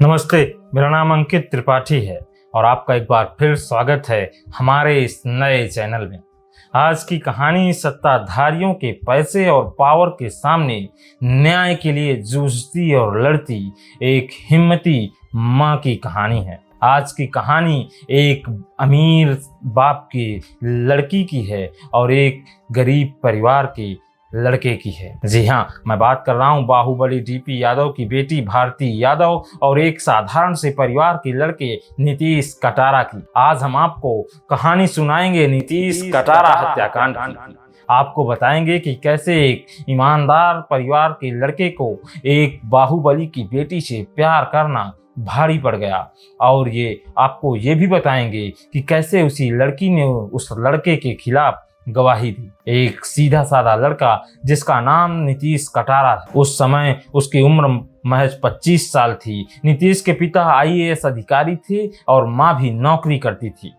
नमस्ते, मेरा नाम अंकित त्रिपाठी है और आपका एक बार फिर स्वागत है हमारे इस नए चैनल में। आज की कहानी सत्ताधारियों के पैसे और पावर के सामने न्याय के लिए जूझती और लड़ती एक हिम्मती माँ की कहानी है। आज की कहानी एक अमीर बाप की लड़की की है और एक गरीब परिवार के लड़के की है। जी हाँ, मैं बात कर रहा हूँ बाहुबली डीपी यादव की बेटी भारती यादव और एक साधारण से परिवार के लड़के नीतीश कटारा की। आज हम आपको कहानी सुनाएंगे नीतीश कटारा हत्याकांड की। आपको बताएंगे कि कैसे एक ईमानदार परिवार के लड़के को एक बाहुबली की बेटी से प्यार करना भारी पड़ गया, और ये आपको ये भी बताएंगे कि कैसे उसी लड़की ने उस लड़के के खिलाफ गवाही दी। एक सीधा साधा लड़का जिसका नाम नीतीश कटारा था। उस समय उसकी उम्र महज 25 साल थी। नीतीश के पिता आईएएस अधिकारी थे और माँ भी नौकरी करती थी।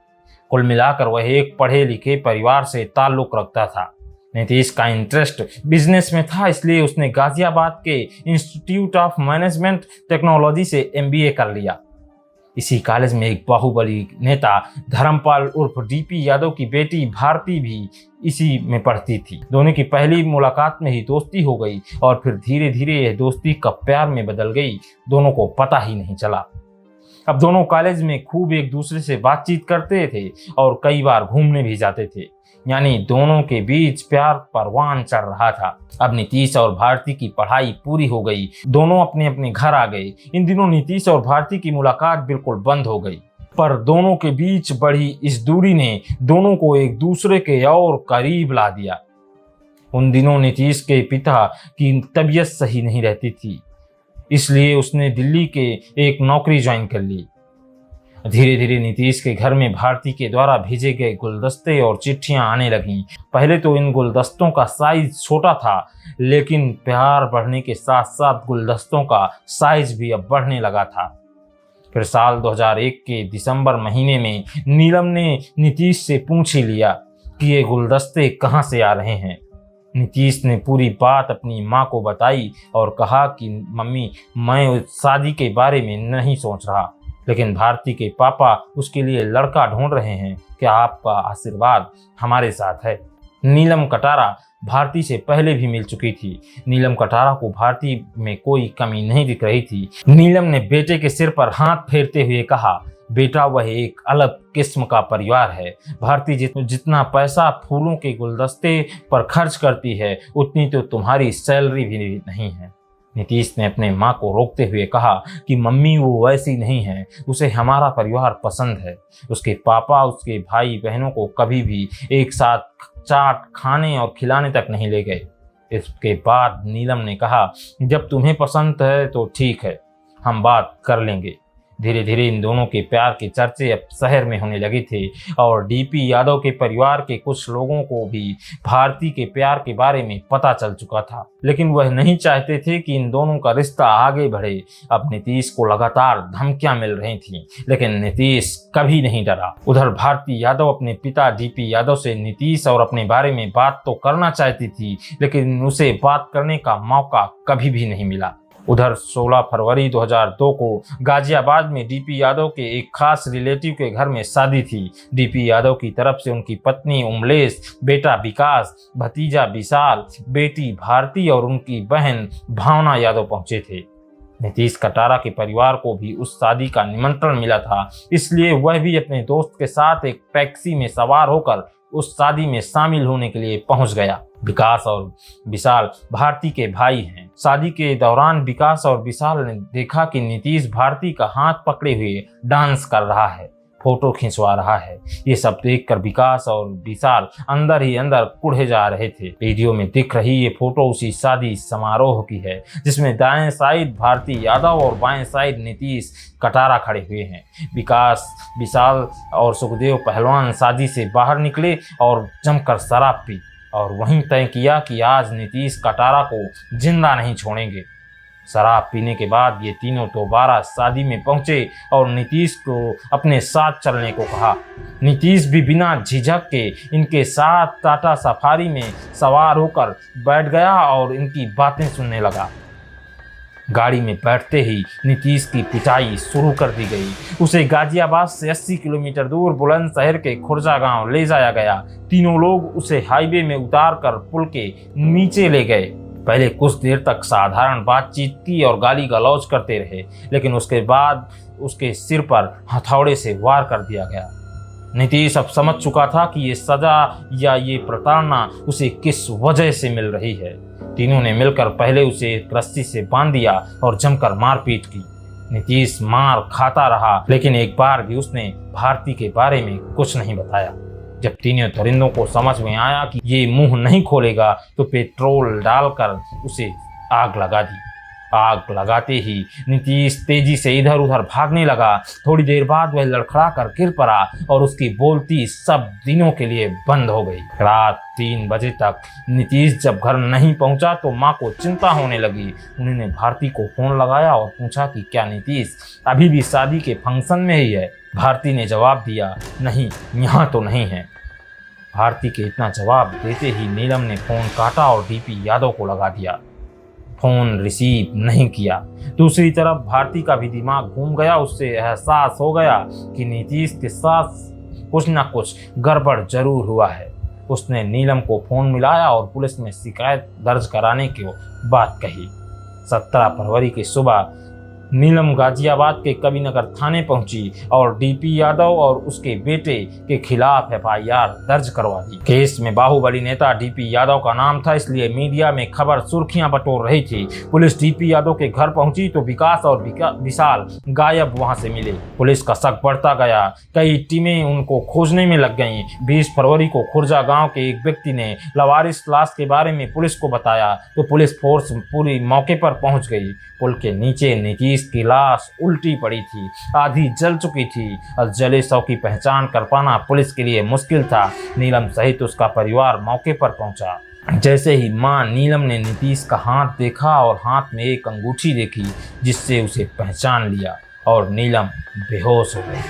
कुल मिलाकर वह एक पढ़े लिखे परिवार से ताल्लुक रखता था। नीतीश का इंटरेस्ट बिजनेस में था, इसलिए उसने गाजियाबाद के इंस्टीट्यूट ऑफ मैनेजमेंट टेक्नोलॉजी से एमबीए कर लिया। इसी कॉलेज में एक बाहुबली नेता धर्मपाल उर्फ डीपी यादव की बेटी भारती भी इसी में पढ़ती थी। दोनों की पहली मुलाकात में ही दोस्ती हो गई और फिर धीरे धीरे यह दोस्ती कब प्यार में बदल गई, दोनों को पता ही नहीं चला। अब दोनों कॉलेज में खूब एक दूसरे से बातचीत करते थे और कई बार घूमने भी जाते थे, यानी दोनों के बीच प्यार परवान चढ़ रहा था। अब नीतीश और भारती की पढ़ाई पूरी हो गई, दोनों अपने अपने घर आ गए। इन दिनों नीतीश और भारती की मुलाकात बिल्कुल बंद हो गई, पर दोनों के बीच बढ़ी इस दूरी ने दोनों को एक दूसरे के और करीब ला दिया। उन दिनों नीतीश के पिता की तबीयत सही नहीं रहती थी, इसलिए उसने दिल्ली के एक नौकरी ज्वाइन कर ली। धीरे धीरे नीतीश के घर में भारती के द्वारा भेजे गए गुलदस्ते और चिट्ठियां आने लगीं। पहले तो इन गुलदस्तों का साइज छोटा था, लेकिन प्यार बढ़ने के साथ साथ गुलदस्तों का साइज भी अब बढ़ने लगा था। फिर साल 2001 के दिसंबर महीने में नीलम ने नीतीश से पूछ ही लिया कि ये गुलदस्ते कहाँ से आ रहे हैं। नीतीश ने पूरी बात अपनी माँ को बताई और कहा कि मम्मी, मैं शादी के बारे में नहीं सोच रहा, लेकिन भारती के पापा उसके लिए लड़का ढूंढ रहे हैं। क्या आपका आशीर्वाद हमारे साथ है? नीलम कटारा भारती से पहले भी मिल चुकी थी। नीलम कटारा को भारती में कोई कमी नहीं दिख रही थी। नीलम ने बेटे के सिर पर हाथ फेरते हुए कहा, बेटा, वह एक अलग किस्म का परिवार है। भारती जितना पैसा फूलों के गुलदस्ते पर खर्च करती है, उतनी तो तुम्हारी सैलरी भी नहीं है। नीतीश ने अपने माँ को रोकते हुए कहा कि मम्मी, वो वैसी नहीं है, उसे हमारा परिवार पसंद है। उसके पापा उसके भाई बहनों को कभी भी एक साथ चाट खाने और खिलाने तक नहीं ले गए। इसके बाद नीलम ने कहा, जब तुम्हें पसंद है तो ठीक है, हम बात कर लेंगे। धीरे धीरे इन दोनों के प्यार के चर्चे अब शहर में होने लगे थे और डीपी यादव के परिवार के कुछ लोगों को भी भारती के प्यार के बारे में पता चल चुका था, लेकिन वह नहीं चाहते थे कि इन दोनों का रिश्ता आगे बढ़े। अब नीतीश को लगातार धमकियां मिल रही थीं, लेकिन नीतीश कभी नहीं डरा। उधर भारती यादव अपने पिता डीपी यादव से नीतीश और अपने बारे में बात तो करना चाहती थी, लेकिन उसे बात करने का मौका कभी भी नहीं मिला। उधर 16 फरवरी 2002 को गाजियाबाद में डीपी यादव के एक खास रिलेटिव के घर में शादी थी। डीपी यादव की तरफ से उनकी पत्नी उमलेश, बेटा विकास, भतीजा विशाल, बेटी भारती और उनकी बहन भावना यादव पहुंचे थे। नीतीश कटारा के परिवार को भी उस शादी का निमंत्रण मिला था, इसलिए वह भी अपने दोस्त के साथ एक टैक्सी में सवार होकर उस शादी में शामिल होने के लिए पहुंच गया। विकास और विशाल भारती के भाई हैं। शादी के दौरान विकास और विशाल ने देखा कि नीतीश भारती का हाथ पकड़े हुए डांस कर रहा है, फोटो खिंचवा रहा है। ये सब देखकर विकास और विशाल अंदर ही अंदर कुढ़े जा रहे थे। वीडियो में दिख रही ये फोटो उसी शादी समारोह की है, जिसमें दाएं साइड भारती यादव और बाएं साइड नीतीश कटारा खड़े हुए हैं। विकास, विशाल और सुखदेव पहलवान शादी से बाहर निकले और जमकर शराब पी और वहीं तय किया कि आज नीतीश कटारा को जिंदा नहीं छोड़ेंगे। शराब पीने के बाद ये तीनों दोबारा शादी में पहुंचे और नीतीश को अपने साथ चलने को कहा। नीतीश भी बिना झिझक के इनके साथ टाटा सफारी में सवार होकर बैठ गया और इनकी बातें सुनने लगा। गाड़ी में बैठते ही नीतीश की पिटाई शुरू कर दी गई। उसे गाजियाबाद से 80 किलोमीटर दूर बुलंदशहर के खुर्जा गांव ले जाया गया। तीनों लोग उसे हाईवे में उतार कर पुल के नीचे ले गए। पहले कुछ देर तक साधारण बातचीत की और गाली गलौज करते रहे, लेकिन उसके बाद उसके सिर पर हथौड़े से वार कर दिया गया। नीतीश अब समझ चुका था कि ये सजा या ये प्रताड़ना उसे किस वजह से मिल रही है। तीनों ने मिलकर पहले उसे एक रस्सी से बांध दिया और जमकर मारपीट की। नीतीश मार खाता रहा, लेकिन एक बार भी उसने भारती के बारे में कुछ नहीं बताया। जब तीनों दरिंदों को समझ में आया कि ये मुंह नहीं खोलेगा, तो पेट्रोल डालकर उसे आग लगा दी। आग लगाते ही नीतीश तेजी से इधर उधर भागने लगा। थोड़ी देर बाद वह लड़खड़ा कर गिर पड़ा और उसकी बोलती सब दिनों के लिए बंद हो गई। रात 3 बजे तक नीतीश जब घर नहीं पहुंचा तो माँ को चिंता होने लगी। उन्होंने भारती को फोन लगाया और पूछा कि क्या नीतीश अभी भी शादी के फंक्शन में ही है। भारती ने जवाब दिया, नहीं, यहाँ तो नहीं है। भारती के इतना जवाब देते ही नीलम ने फोन काटा और डीपी यादव को लगा दिया। फोन रिसीव नहीं किया। दूसरी तरफ भारती का भी दिमाग घूम गया। उससे एहसास हो गया कि नीतीश के साथ कुछ न कुछ गड़बड़ जरूर हुआ है। उसने नीलम को फोन मिलाया और पुलिस में शिकायत दर्ज कराने की बात कही। 17 फरवरी की सुबह नीलम गाजियाबाद के कबीरनगर थाने पहुंची और डीपी यादव और उसके बेटे के खिलाफ एफआईआर दर्ज करवा दी। केस में बाहुबली नेता डीपी यादव का नाम था, इसलिए मीडिया में खबर सुर्खियां बटोर रही थी। पुलिस डीपी यादव के घर पहुंची तो विकास और विशाल गायब वहां से मिले। पुलिस का शक बढ़ता गया। कई टीमें उनको खोजने में लग गईं। 20 फरवरी को खुर्जा गाँव के एक व्यक्ति ने लवारिस लाश के बारे में पुलिस को बताया तो पुलिस फोर्स पूरी मौके पर पहुंच गई। पुल के नीचे नीतीश की लाश उल्टी पड़ी थी, आधी जल चुकी थी और जले शव की पहचान कर पाना पुलिस के लिए मुश्किल था। नीलम सहित उसका परिवार मौके पर पहुंचा। जैसे ही मां नीलम ने नीतीश का हाथ देखा और हाथ में एक अंगूठी देखी जिससे उसे पहचान लिया, और नीलम बेहोश हो गई।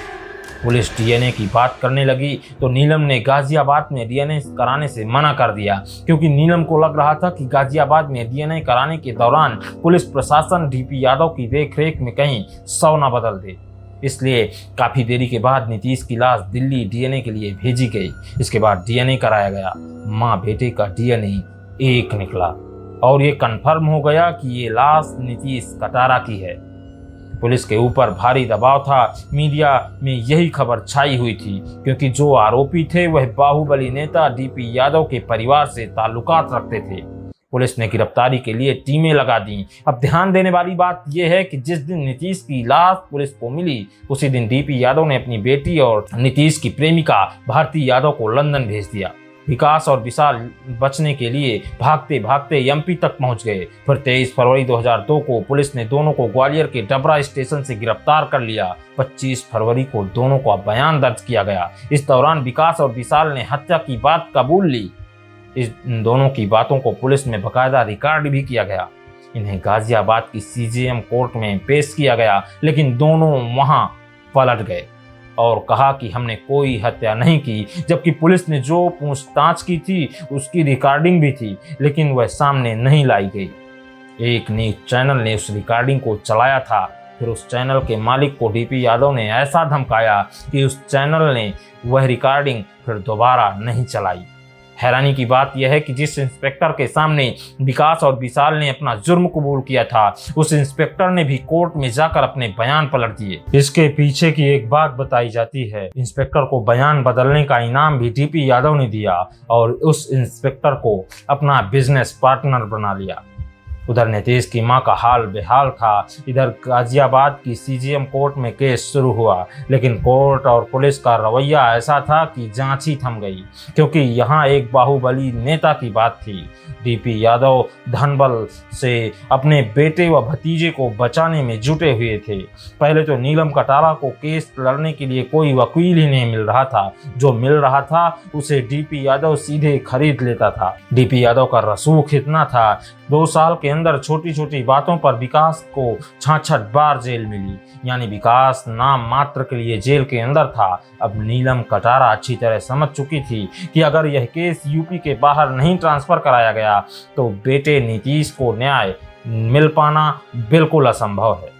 पुलिस डीएनए की बात करने लगी तो नीलम ने गाजियाबाद में डीएनए कराने से मना कर दिया, क्योंकि नीलम को लग रहा था कि गाजियाबाद में डीएनए कराने के दौरान पुलिस प्रशासन डीपी यादव की देखरेख में कहीं शव न बदल दे। इसलिए काफी देरी के बाद नीतीश की लाश दिल्ली डीएनए के लिए भेजी गई। इसके बाद डीएनए कराया गया। माँ बेटे का डीएनए एक निकला और ये कन्फर्म हो गया कि ये लाश नीतीश कटारा की है। पुलिस के ऊपर भारी दबाव था। मीडिया में यही खबर छाई हुई थी, क्योंकि जो आरोपी थे वह बाहुबली नेता डीपी यादव के परिवार से ताल्लुकात रखते थे। पुलिस ने गिरफ्तारी के लिए टीमें लगा दी। अब ध्यान देने वाली बात यह है कि जिस दिन नीतीश की लाश पुलिस को मिली, उसी दिन डीपी यादव ने अपनी बेटी और नीतीश की प्रेमिका भारती यादव को लंदन भेज दिया। विकास और विशाल बचने के लिए भागते भागते एमपी तक पहुंच गए। फिर 23 फरवरी 2002 को पुलिस ने दोनों को ग्वालियर के डबरा स्टेशन से गिरफ्तार कर लिया। 25 फरवरी को दोनों का बयान दर्ज किया गया। इस दौरान विकास और विशाल ने हत्या की बात कबूल ली। इन दोनों की बातों को पुलिस में बाकायदा रिकॉर्ड भी किया गया। इन्हें गाजियाबाद की सीजेएम कोर्ट में पेश किया गया, लेकिन दोनों वहां पलट गए और कहा कि हमने कोई हत्या नहीं की, जबकि पुलिस ने जो पूछताछ की थी उसकी रिकॉर्डिंग भी थी, लेकिन वह सामने नहीं लाई गई। एक न्यूज चैनल ने उस रिकॉर्डिंग को चलाया था। फिर उस चैनल के मालिक को डीपी यादव ने ऐसा धमकाया कि उस चैनल ने वह रिकॉर्डिंग फिर दोबारा नहीं चलाई। हैरानी की बात यह है कि जिस इंस्पेक्टर के सामने विकास और विशाल ने अपना जुर्म कबूल किया था, उस इंस्पेक्टर ने भी कोर्ट में जाकर अपने बयान पलट दिए। इसके पीछे की एक बात बताई जाती है। इंस्पेक्टर को बयान बदलने का इनाम भी डीपी यादव ने दिया और उस इंस्पेक्टर को अपना बिजनेस पार्टनर बना लिया। उधर नीतीश की मां का हाल बेहाल था। इधर गाजियाबाद की सीजेएम कोर्ट में केस शुरू हुआ, लेकिन कोर्ट और पुलिस का रवैया ऐसा था कि जांच ही थम गई, क्योंकि यहाँ एक बाहुबली नेता की बात थी। डीपी यादव धनबल से अपने बेटे व भतीजे को बचाने में जुटे हुए थे। पहले तो नीलम कटारा को केस लड़ने के लिए कोई वकील ही नहीं मिल रहा था। जो मिल रहा था उसे डीपी यादव सीधे खरीद लेता था। डीपी यादव का रसूख इतना था, 2 साल के अंदर छोटी छोटी बातों पर विकास को 66 बार जेल मिली। यानी विकास नाम मात्र के लिए जेल के अंदर था। अब नीलम कटारा अच्छी तरह समझ चुकी थी कि अगर यह केस यूपी के बाहर नहीं ट्रांसफर कराया गया तो बेटे नीतीश को न्याय मिल पाना बिल्कुल असंभव है।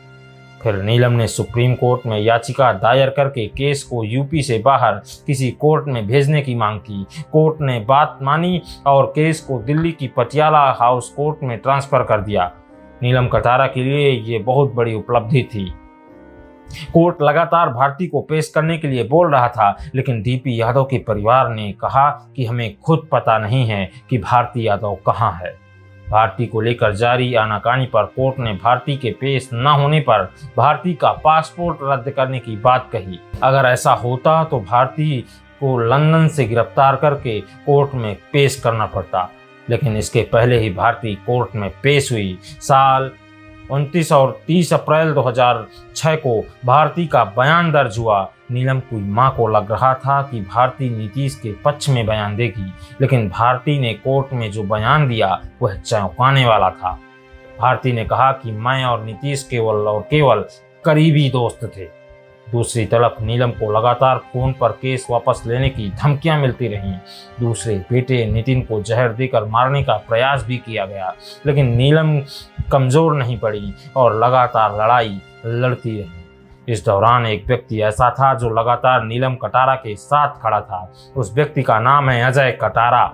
फिर नीलम ने सुप्रीम कोर्ट में याचिका दायर करके केस को यूपी से बाहर किसी कोर्ट में भेजने की मांग की। कोर्ट ने बात मानी और केस को दिल्ली की पटियाला हाउस कोर्ट में ट्रांसफर कर दिया। नीलम कटारा के लिए ये बहुत बड़ी उपलब्धि थी। कोर्ट लगातार भारती को पेश करने के लिए बोल रहा था, लेकिन डीपी यादव के परिवार ने कहा कि हमें खुद पता नहीं है कि भारती यादव कहाँ है। भारती को लेकर जारी आनाकानी पर कोर्ट ने भारती के पेश न होने पर भारती का पासपोर्ट रद्द करने की बात कही। अगर ऐसा होता तो भारती को लंदन से गिरफ्तार करके कोर्ट में पेश करना पड़ता, लेकिन इसके पहले ही भारती कोर्ट में पेश हुई। साल 29 और 30 अप्रैल 2006 को भारती का बयान दर्ज हुआ। नीलम की मां को लग रहा था कि भारती नीतीश के पक्ष में बयान देगी, लेकिन भारती ने कोर्ट में जो बयान दिया वह चौंकाने वाला था। भारती ने कहा कि मैं और नीतीश केवल और केवल करीबी दोस्त थे। दूसरी तरफ नीलम को लगातार फोन पर केस वापस लेने की धमकियां मिलती रहीं। दूसरे बेटे नितिन को जहर देकर मारने का प्रयास भी किया गया, लेकिन नीलम कमजोर नहीं पड़ी और लगातार लड़ाई लड़ती रही। इस दौरान एक व्यक्ति ऐसा था जो लगातार नीलम कटारा के साथ खड़ा था। उस व्यक्ति का नाम है अजय कटारा।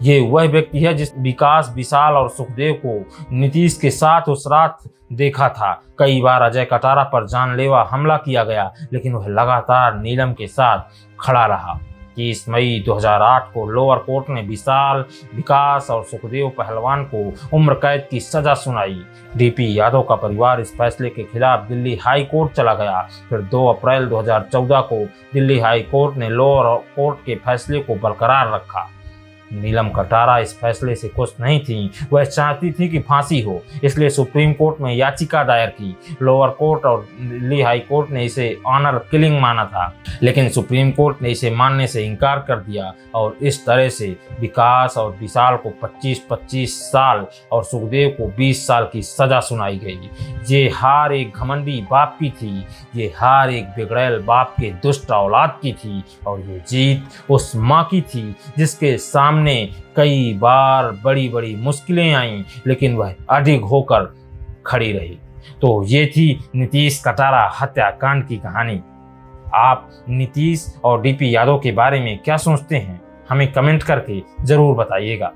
ये वह व्यक्ति है जिस विकास, विशाल और सुखदेव को नीतीश के साथ उस रात देखा था। कई बार अजय कटारा पर जानलेवा हमला किया गया, लेकिन वह लगातार नीलम के साथ खड़ा रहा। 30 मई 2008 को लोअर कोर्ट ने विशाल, विकास और सुखदेव पहलवान को उम्र कैद की सजा सुनाई। डीपी यादव का परिवार इस फैसले के खिलाफ दिल्ली हाई कोर्ट चला गया। फिर 2 अप्रैल 2014 को दिल्ली हाई कोर्ट ने लोअर कोर्ट के फैसले को बरकरार रखा। नीलम कटारा इस फैसले से खुश नहीं थी। वह चाहती थी कि फांसी हो, इसलिए सुप्रीम कोर्ट में याचिका दायर की। लोअर कोर्ट और दिल्ली हाई कोर्ट ने इसे ऑनर किलिंग माना था, लेकिन सुप्रीम कोर्ट ने इसे मानने से इनकार कर दिया और इस तरह से विकास और विशाल को 25-25 साल और सुखदेव को 20 साल की सजा सुनाई गई। ये हार एक घमंडी बाप की थी, ये हार एक बिगड़ैल बाप के दुष्ट औलाद की थी, और ये जीत उस माँ की थी जिसके सामने कई बार बड़ी बड़ी मुश्किलें आईं, लेकिन वह अडिग होकर खड़ी रही। तो ये थी नीतीश कटारा हत्याकांड की कहानी। आप नीतीश और डीपी यादव के बारे में क्या सोचते हैं? हमें कमेंट करके जरूर बताइएगा।